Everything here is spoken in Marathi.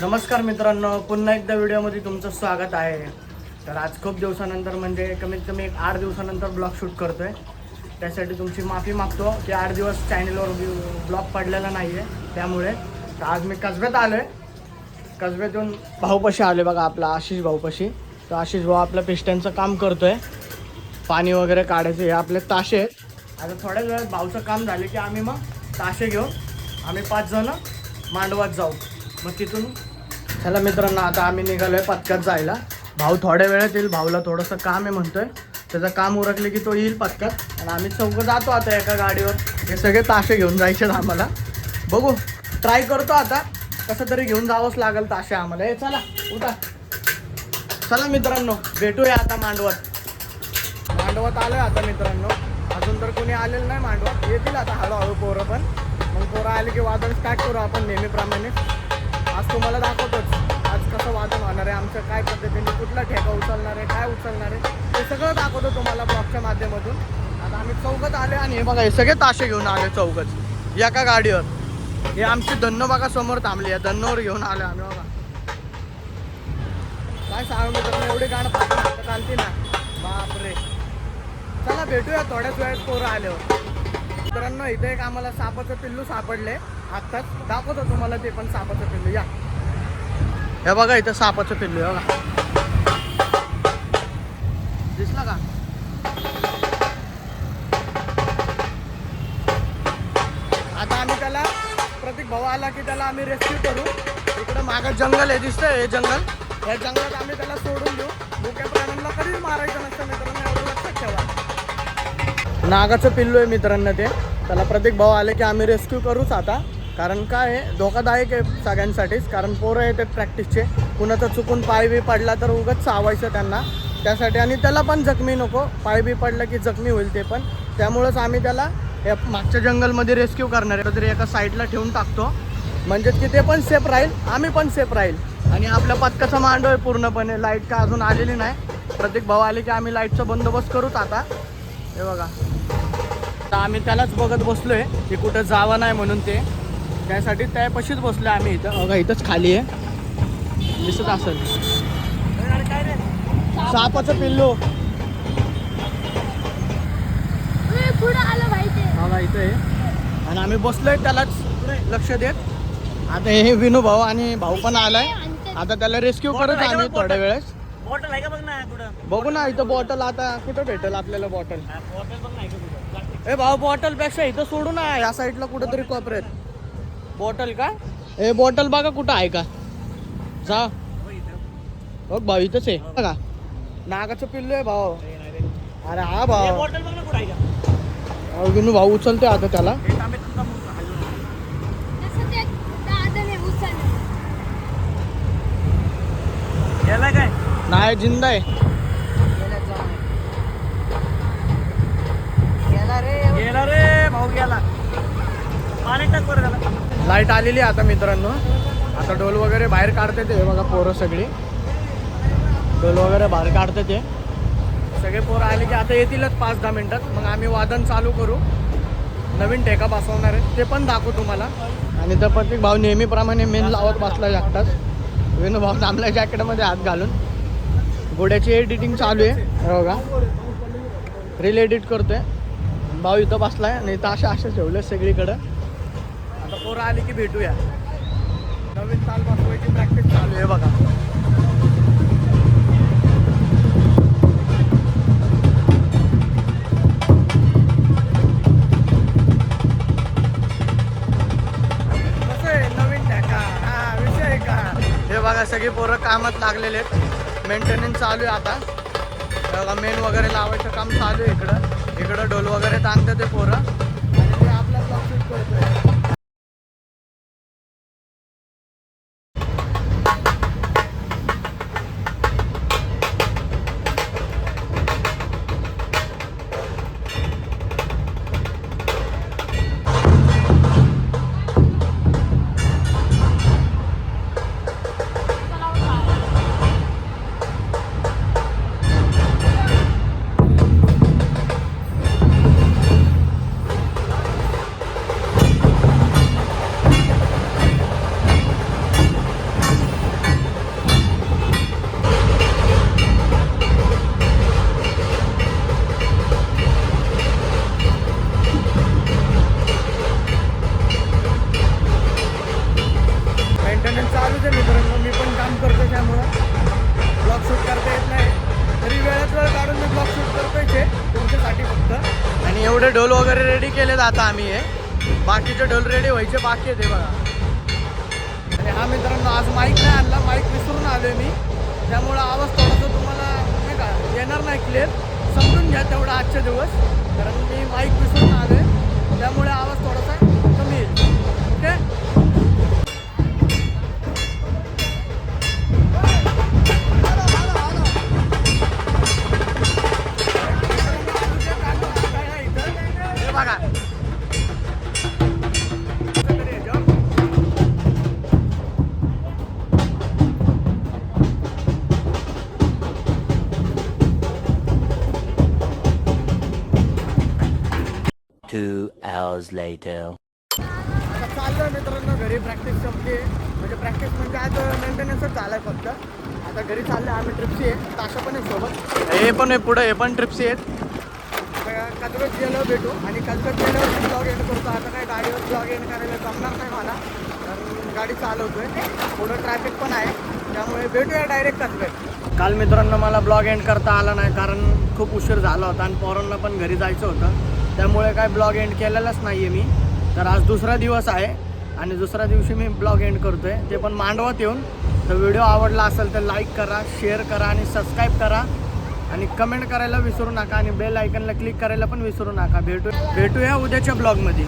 नमस्कार मित्रांनो, पुन्हा एकदा व्हिडिओमध्ये तुमचं स्वागत आहे. तर आज खूप दिवसानंतर म्हणजे कमीत कमी 8 दिवसानंतर ब्लॉग शूट करतोय. त्यासाठी तुमची माफी मागतो की 8 दिवस चॅनलवर ब्लॉग पडलेला नाही आहे. त्यामुळे तर आज मी कसब्यात आलो आहे. कसब्यातून भाऊपाशी आले बघा, आपला आशिष भाऊपाशी. तर आशिष भाऊ आपलं पिस्टनचं काम करतोय, पाणी वगैरे काढायचे. हे आपले ताशे आहेत. आता थोड्याच वेळात भाऊचं काम झाले की आम्ही मग ताशे घेऊन आम्ही 5 जण मांडवात जाऊ. मग तिथून चला मित्रांनो, आता आम्ही निघालोय पत्क्यात जायला. भाऊ थोड्या वेळात येईल. भाऊला थोडंसं काम आहे म्हणतोय. त्याचं काम उरकले की तो येईल पत्क्यात आणि आम्ही चौघं जातो आता एका गाडीवर. हे सगळे ताशे घेऊन जायचे आम्हाला. बघू, ट्राय करतो आता. कसं तरी घेऊन जावंच लागेल ताशे आम्हाला. हे चला उठा. चला मित्रांनो, भेटूया आता मांडवात आलोय आता मित्रांनो. अजून तर कोणी आलेलं नाही मांडवात. येतील आता हळूहळू पोरं पण. मग पोरं आले की वादन स्टार्ट करू आपण नेहमीप्रमाणे. आज तुम्हाला दाखवतोच आज कसं वादन होणार आहे आमचं, काय पद्धतीने कुठला ठेका उचलणार आहे, काय उचलणार आहे, ते सगळं दाखवतो तुम्हाला ब्लॉगच्या माध्यमातून. आता आम्ही चौघत आले आणि हे बघा, हे सगळे ताशे घेऊन आले चौघच एका गाडीवर. हे आमची धन्नो बघा समोर थांबली आहे. धन्नोवर घेऊन आले आम्ही बघा. काय सांगू मित्रांनो, एवढी गाणं फाटत चालते ना, बापरे. चला भेटूया थोड्याच वेळात पोरं आल्यावर. मित्रांनो, इथे एक आम्हाला सापाचं पिल्लू सापडले आत्ताच. दाखवतो तुम्हाला ते पण सापाचं पिल्लू. या हे बघा, इथं सापाचं पिल्लू आहे बघा. दिसला का? आता आम्ही त्याला, प्रतीक भाऊ आला की त्याला आम्ही रेस्क्यू करू. इकडं मागं जंगल आहे, दिसतंय हे जंगल. या जंगलात आम्ही त्याला सोडून देऊ. मुक्या प्राण्यांना कधीच मारायचं नसतं मित्रांनो, एवढं लक्षात ठेवा. नागाचं पिल्लू आहे मित्रांनो ते. त्याला प्रतीक भाऊ आले की आम्ही रेस्क्यू करूच आता. कारण काय आहे, धोकादायक आहे सगळ्यांसाठीच. कारण पोरं येतात प्रॅक्टिसचे. कुणाचं चुकून पाय बी पडला तर उगाच चावायचं त्यांना, त्यासाठी. आणि त्याला पण जखमी नको, पाय बी पडलं की जखमी होईल ते पण. त्यामुळंच आम्ही त्याला या मागच्या जंगलमध्ये रेस्क्यू करणार आहे. तरी एका साईडला ठेवून टाकतो, म्हणजे की ते पण सेफ राहील, आम्ही पण सेफ राहील. आणि आपल्या पत्काचा मांडव आहे पूर्णपणे. लाईट का अजून आलेली नाही. प्रत्येक भाऊ आले की आम्ही लाईटचा बंदोबस्त करूच आता. हे बघा, तर आम्ही त्यालाच बघत बसलोय की कुठं जावं नाही म्हणून. ते त्यासाठी त्यापाशीच बसलो आम्ही. इथं बघा, इथंच खाली आहे, दिसत असेल सापाचं पिल्लू. बघा इथं आहे आणि आम्ही बसलोय त्यालाच लक्ष देत. आता हे विनू भाऊ आणि भाऊ पण आलाय. आता त्याला रेस्क्यू करत आम्ही थोड्या वेळेस. बॉटल आहे का बघ ना कुठं. बघू ना इथं बॉटल. आता कुठं भेटेल आपल्याला बॉटल? बॉटल बघ नाही का. ए भाऊ, बॉटल पेक्षा इथं सोडू ना, या साईडला कुठंतरी कोपऱ्यात. बॉटल का? ए बॉटल बघा कुठं आहे का. जा बघ भाऊ, इथंच आहे बघा. नागाचं पिल्लू आहे भाऊ. अरे हा भाऊ, बॉटल बघ ना कुठं आहे का. विनू भाऊ उचलते आता त्याला. गेला काय? नाही, जिंदा आहे. गेला रे भाऊ, गेला. पाणी टाक बरं त्याला. लाईट आलेली आहे आता मित्रांनो. आता डोल वगैरे बाहेर काढते ते बघा. पोरं सगळी डोल वगैरे बाहेर काढते ते सगळे. पोरं आले की आता येतीलच 5-10 मिनिटात. मग आम्ही वादन चालू करू. नवीन ठेका बसवणार आहे, ते पण दाखवू तुम्हाला. आणि तर प्रत्येक भाऊ नेहमीप्रमाणे मेन लावत बसला एकटाच. विनू भाऊ थांबला जॅकेटमध्ये हात घालून. घोड्याची एडिटिंग चालू आहे बघा. रील एडिट करतोय भाऊ. इथं बसलाय आणि इथं अशा ठेवलं सगळीकडं. आता पोरं आली की भेटूया. नवीन ताल बसवायची प्रॅक्टिस चालू आहे बघा. कसं आहे नवीन ठेका, हा विषय आहे का. हे बघा, सगळी पोरं कामात लागलेले आहेत. मेंटेनन्स चालू आहे आता. बघा, मेन वगैरे लावायचं काम चालू आहे इकडं. इकडं ढोल वगैरे ताणतात ते पोरं. आणि ते आपला ब्लॉग शूट करतोय. पुढे ढोल वगैरे रेडी केले आता आम्ही हे बाकीचे ढोल रेडी व्हायचे बाकी आहे ते बघा. आणि हा मित्रांनो आज माईक नाही आणला, माईक विसरून आलोय मी, त्यामुळं आवाज थोडासा तुम्हाला नाही का येणार नाही क्लिअर, समजून घ्या तेवढा आजचे दिवस, कारण मी माईक विसरून आलोय त्यामुळे आवाज थोडासा कमी येईल. ओके. बघा 2 hours later. आता चाललोय मित्रांनो घरी, प्रॅक्टिस संपली, म्हणजे प्रॅक्टिस म्हणजे आज मेंटेनन्सच झालाय फक्त. आता घरी चाललोय आम्ही, ट्रिप्सी आहे, ताशा पण आहे सोबत, हे पण आहे पुढे, हे पण ट्रिप्सी आहेत. कचव्यात गेल्यावर भेटू आणि कचव्यात गेल्यावर ब्लॉग एंड करतो. आता काय गाडीवर ब्लॉग एंड करायला जमणार नाही मला, कारण गाडी चालवतोय, पुढं ट्रॅफिक पण आहे, त्यामुळे भेटूया डायरेक्ट कचव्यात. काल मित्रांनो मला ब्लॉग एंड करता आला नाही, कारण खूप उशीर झाला होता आणि पोरांना पण घरी जायचं होतं, त्यामुळे काय ब्लॉग एंड केलेलाच नाही आहे मी. तर आज दुसरा दिवस आहे आणि दुसऱ्या दिवशी मी ब्लॉग एंड करतो आहे, ते पण मांडवात येऊन. तर व्हिडिओ आवडला असेल तर लाईक करा, शेअर करा आणि सबस्क्राईब करा आणि कमेंट करायला विसरू नका आणि बेल आयकनला क्लिक करायला पण विसरू नका. भेटूया उद्याच्या ब्लॉगमध्ये.